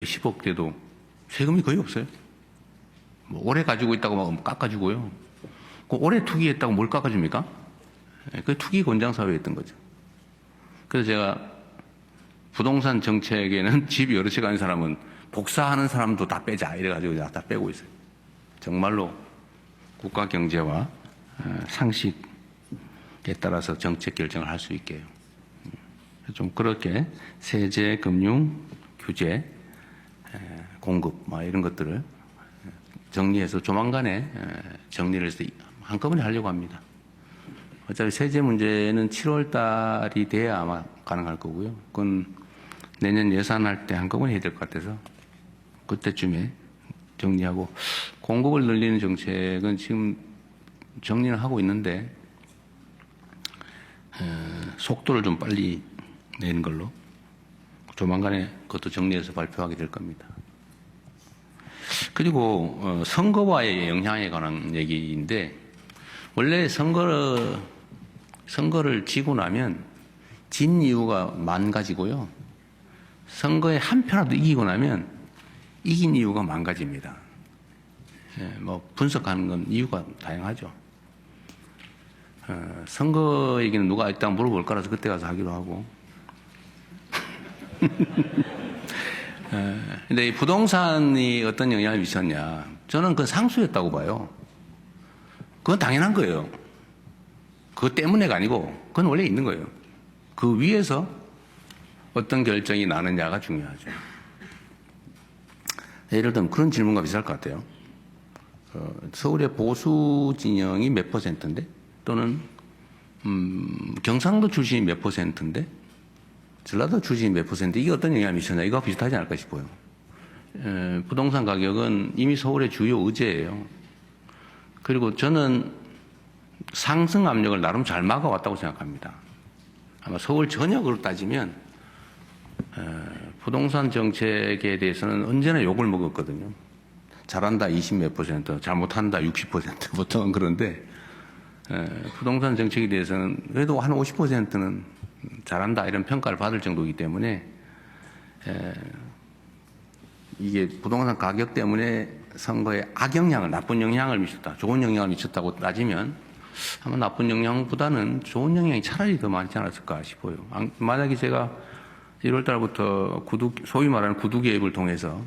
10억대도 세금이 거의 없어요. 뭐 오래 가지고 있다고 막 깎아주고요. 그 오래 투기했다고 뭘 깎아줍니까? 그 투기 권장 사회였던 거죠. 그래서 제가 부동산 정책에는 집이 여러 채가 아닌 사람은 복사하는 사람도 다 빼자 이래가지고 다 빼고 있어요. 정말로 국가 경제와 상식에 따라서 정책 결정을 할 수 있게요. 좀 그렇게 세제, 금융, 규제, 공급 이런 것들을 정리해서 조만간에 정리를 해서 한꺼번에 하려고 합니다. 어차피 세제 문제는 7월 달이 돼야 아마 가능할 거고요. 그건 내년 예산할 때 한꺼번에 해야 될 것 같아서 그때쯤에 정리하고, 공급을 늘리는 정책은 지금 정리는 하고 있는데 속도를 좀 빨리 내는 걸로 조만간에 그것도 정리해서 발표하게 될 겁니다. 그리고 선거와의 영향에 관한 얘기인데, 원래 선거를 지고 나면 진 이유가 만 가지고요. 선거에 한 표라도 이기고 나면 이긴 이유가 만 가지입니다. 뭐 분석하는 건 이유가 다양하죠. 선거 얘기는 누가 일단 물어볼 거라서 그때 가서 하기로 하고. 근데 이 부동산이 어떤 영향을 미쳤냐? 저는 그건 상수였다고 봐요. 그건 당연한 거예요. 그것 때문에가 아니고 그건 원래 있는 거예요. 그 위에서 어떤 결정이 나느냐가 중요하죠. 예를 들면 그런 질문과 비슷할 것 같아요. 서울의 보수 진영이 몇 %인데, 또는 경상도 출신이 몇 %인데, 전라도 출신이 몇 %, 이게 어떤 영향을 미쳤냐, 이거와 비슷하지 않을까 싶어요. 부동산 가격은 이미 서울의 주요 의제예요. 그리고 저는 상승 압력을 나름 잘 막아왔다고 생각합니다. 아마 서울 전역으로 따지면 부동산 정책에 대해서는 언제나 욕을 먹었거든요. 잘한다 20 몇 %, 잘못한다 60%, 보통은 그런데 부동산 정책에 대해서는 그래도 한 50%는 잘한다 이런 평가를 받을 정도이기 때문에 이게 부동산 가격 때문에 선거에 악영향을, 나쁜 영향을 미쳤다, 좋은 영향을 미쳤다고 따지면 아마 나쁜 영향보다는 좋은 영향이 차라리 더 많지 않았을까 싶어요. 만약에 제가 1월 달부터 소위 말하는 구두 개입을 통해서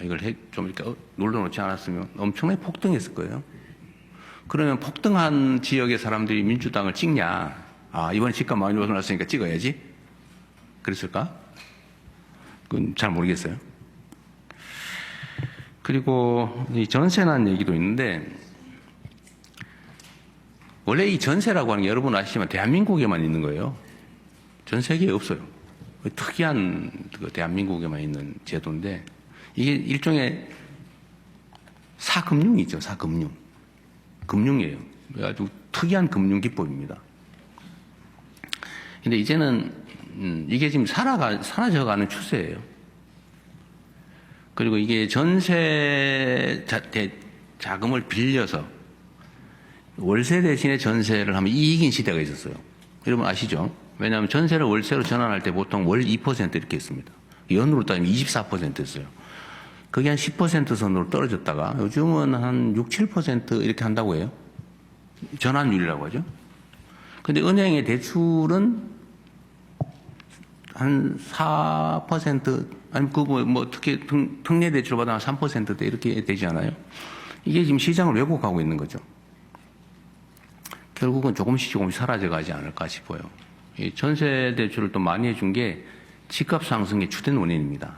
이걸 좀 이렇게 눌러놓지 않았으면 엄청나게 폭등했을 거예요. 그러면 폭등한 지역의 사람들이 민주당을 찍냐? 이번에 집값 많이 올라왔으니까 찍어야지? 그랬을까? 그건 잘 모르겠어요. 그리고 이 전세난 얘기도 있는데, 원래 이 전세라고 하는 게 여러분 아시지만 대한민국에만 있는 거예요. 전 세계에 없어요. 특이한 대한민국에만 있는 제도인데, 이게 일종의 사금융이죠. 사금융. 금융이에요. 아주 특이한 금융 기법입니다. 근데 이제는 이게 지금 사라져가는 추세예요. 그리고 이게 전세 자금을 빌려서 월세 대신에 전세를 하면 이익인 시대가 있었어요. 여러분 아시죠? 왜냐하면 전세를 월세로 전환할 때 보통 월 2% 이렇게 했습니다. 연으로 따지면 24%였어요. 그게 한 10% 선으로 떨어졌다가 요즘은 한 6, 7% 이렇게 한다고 해요. 전환율이라고 하죠. 근데 은행의 대출은 한 4%, 아니, 특히 특례 대출 받아 한 3%대 이렇게 되지 않아요? 이게 지금 시장을 왜곡하고 있는 거죠. 결국은 조금씩 사라져 가지 않을까 싶어요. 이 전세 대출을 또 많이 해준 게 집값 상승의 주된 원인입니다.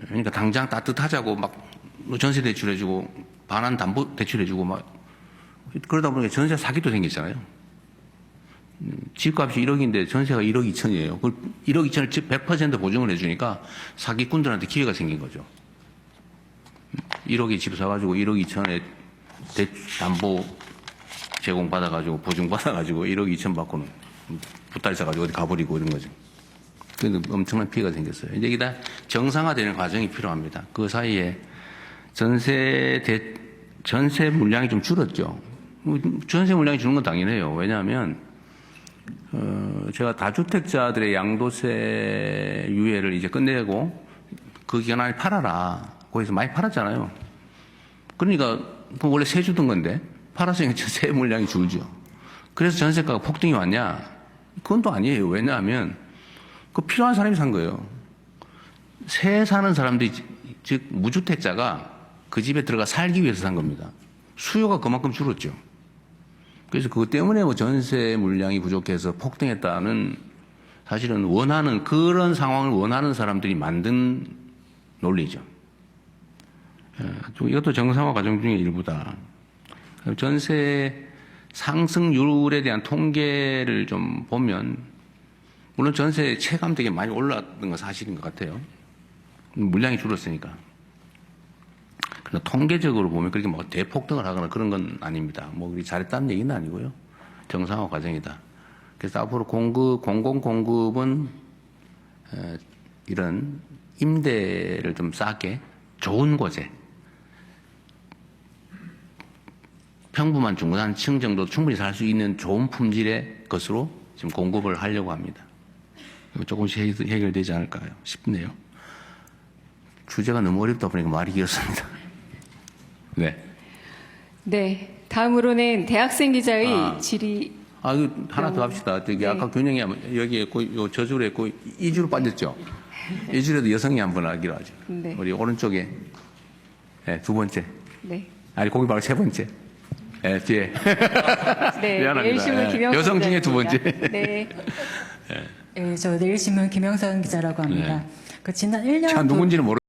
그러니까 당장 따뜻하자고 막 전세 대출해주고 반환 담보 대출해주고 막 그러다 보니까 전세 사기도 생겼잖아요. 집값이 1억인데 전세가 1억 2천이에요. 그걸 1억 2천을 100% 보증을 해주니까 사기꾼들한테 기회가 생긴 거죠. 1억에 집 사가지고 1억 2천에 담보 제공받아가지고 보증받아가지고 1억 2천 받고는 부딸 사가지고 어디 가버리고 이런 거죠. 그래서 엄청난 피해가 생겼어요. 이제 이게 다 정상화되는 과정이 필요합니다. 그 사이에 전세 물량이 좀 줄었죠. 전세 물량이 주는 건 당연해요. 왜냐하면 제가 다주택자들의 양도세 유예를 이제 끝내고 그 기간 안에 팔아라. 거기서 많이 팔았잖아요. 그러니까 그 원래 세 주던 건데 팔았으니까 세 물량이 줄죠. 그래서 전세가가 폭등이 왔냐? 그건 또 아니에요. 왜냐하면 그 필요한 사람이 산 거예요. 새 사는 사람들이, 즉 무주택자가 그 집에 들어가 살기 위해서 산 겁니다. 수요가 그만큼 줄었죠. 그래서 그것 때문에 뭐 전세 물량이 부족해서 폭등했다는, 사실은 원하는, 그런 상황을 원하는 사람들이 만든 논리죠. 이것도 정상화 과정 중의 일부다. 전세 상승률에 대한 통계를 좀 보면, 물론 전세 체감 되게 많이 올랐던 건 사실인 것 같아요. 물량이 줄었으니까. 그러나 통계적으로 보면 그렇게 뭐 대폭등을 하거나 그런 건 아닙니다. 뭐 우리 잘했다는 얘기는 아니고요. 정상화 과정이다. 그래서 앞으로 공공공급은 이런 임대를 좀 싸게 좋은 곳에 평범한 중산층 정도 충분히 살 수 있는 좋은 품질의 것으로 지금 공급을 하려고 합니다. 조금씩 해결되지 않을까 싶네요. 주제가 너무 어렵다 보니까 말이 길었습니다. 네. 네. 다음으로는 대학생 기자의 질의. 이거 하나 더 합시다. 저기 네. 아까 균형이 여기 있고, 요 저줄에 있고, 이 줄로 빠졌죠? 이 줄에도 여성이 한 번 하기로 하죠. 네. 우리 오른쪽에, 네, 두 번째. 네. 아니, 거기 말고 세 번째. 네, 뒤에. 네. 미안합니다. 내일신문 네. 김영선 여성 중에 두 번째. 기자입니다. 네. 네, 저 내일신문 김영선 기자라고 합니다. 네. 그 지난 1년 참 누군지는 모르